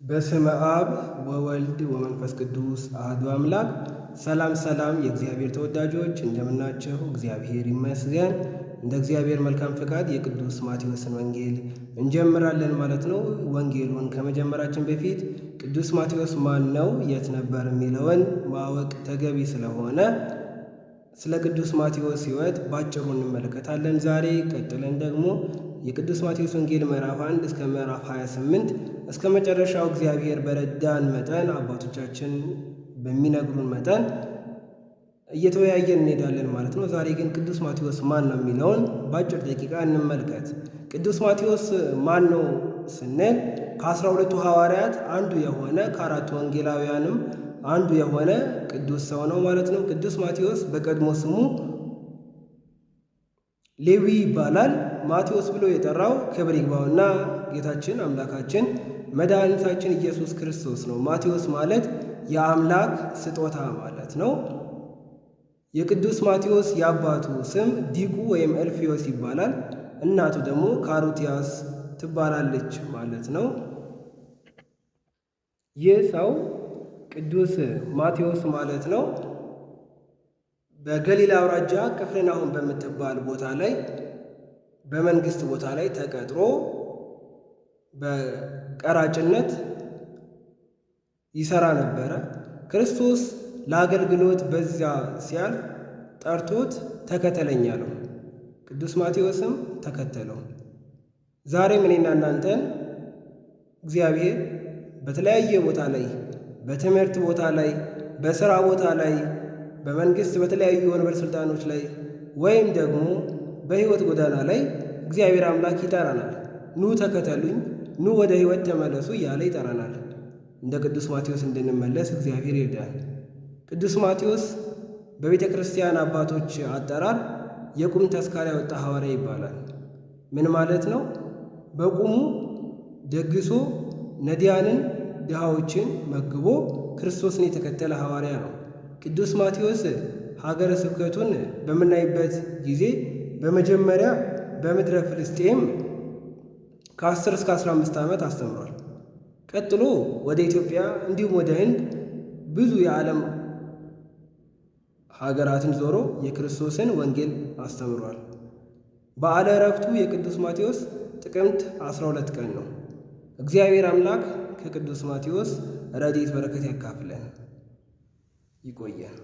በስመ አብ ወወልድ ወመንፈስ ቅዱስ አሐዱ አምላክ። ሰላም ሰላም፣ የእግዚአብሔር ተወዳጆች እንደምናችሁ፣ እግዚአብሔር ይመስገን። እንደ እግዚአብሔር መልካም ፈቃድ የቅዱስ ማቴዎስን ወንጌል እንጀምራለን ማለት ነው። ወንጌሉን ከመጀመራችን በፊት ቅዱስ ማቴዎስ ማን ነው፣ የት ነበር የሚለውን ማወቅ ተገቢ ስለሆነ ስለ ቅዱስ ማቴዎስ ሕይወት ባጭሩ እንመለከታለን ዛሬ። ቀጥለን ደግሞ የቅዱስ ማቴዎስ ወንጌል ምዕራፍ 1 እስከ ምዕራፍ 28 እስከ መጨረሻው እግዚአብሔር በረዳን መጠን አባቶቻችን በሚነግሩን መጠን እየተወያየን እንሄዳለን ማለት ነው። ዛሬ ግን ቅዱስ ማቴዎስ ማን ነው የሚለውን በአጭር ደቂቃ እንመልከት። ቅዱስ ማቴዎስ ማን ነው ስንል ከ12ቱ ሐዋርያት አንዱ የሆነ ከአራቱ ወንጌላውያንም አንዱ የሆነ ቅዱስ ሰው ነው ማለት ነው። ቅዱስ ማቴዎስ በቀድሞ ስሙ ሌዊ ይባላል። ማቴዎስ ብሎ የጠራው ክብር ይግባውና ጌታችን አምላካችን መድኃኒታችን ኢየሱስ ክርስቶስ ነው። ማቴዎስ ማለት የአምላክ ስጦታ ማለት ነው። የቅዱስ ማቴዎስ የአባቱ ስም ዲቁ ወይም እልፍዮስ ይባላል። እናቱ ደግሞ ካሮቲያስ ትባላለች ማለት ነው። ይህ ሰው ቅዱስ ማቴዎስ ማለት ነው በገሊላ አውራጃ ቅፍርናሆም በምትባል ቦታ ላይ በመንግስት ቦታ ላይ ተቀጥሮ በቀራጭነት ይሰራ ነበረ። ክርስቶስ ለአገልግሎት በዚያ ሲያልፍ ጠርቶት ተከተለኝ አለው። ቅዱስ ማቴዎስም ተከተለው። ዛሬም እኔና እናንተን እግዚአብሔር በተለያየ ቦታ ላይ በትምህርት ቦታ ላይ፣ በሥራ ቦታ ላይ፣ በመንግስት በተለያዩ ወንበር ስልጣኖች ላይ ወይም ደግሞ በሕይወት ጎዳና ላይ እግዚአብሔር አምላክ ይጠራናል። ኑ ተከተሉኝ፣ ኑ ወደ ሕይወት ተመለሱ እያለ ይጠራናል። እንደ ቅዱስ ማቴዎስ እንድንመለስ እግዚአብሔር ይርዳል። ቅዱስ ማቴዎስ በቤተ ክርስቲያን አባቶች አጠራር የቁም ተስካር ያወጣ ሐዋርያ ይባላል። ምን ማለት ነው? በቁሙ ደግሶ ነዳያንን ድሃዎችን መግቦ ክርስቶስን የተከተለ ሐዋርያ ነው። ቅዱስ ማቴዎስ ሀገረ ስብከቱን በምናይበት ጊዜ በመጀመሪያ በምድረ ፍልስጤም ከ10 እስከ 15 ዓመት አስተምሯል። ቀጥሎ ወደ ኢትዮጵያ እንዲሁም ወደ ህንድ ብዙ የዓለም ሀገራትን ዞሮ የክርስቶስን ወንጌል አስተምሯል። በዓለ ዕረፍቱ የቅዱስ ማቴዎስ ጥቅምት 12 ቀን ነው። እግዚአብሔር አምላክ ከቅዱስ ማቴዎስ ረድኤት በረከት ያካፍለን። ይቆያል።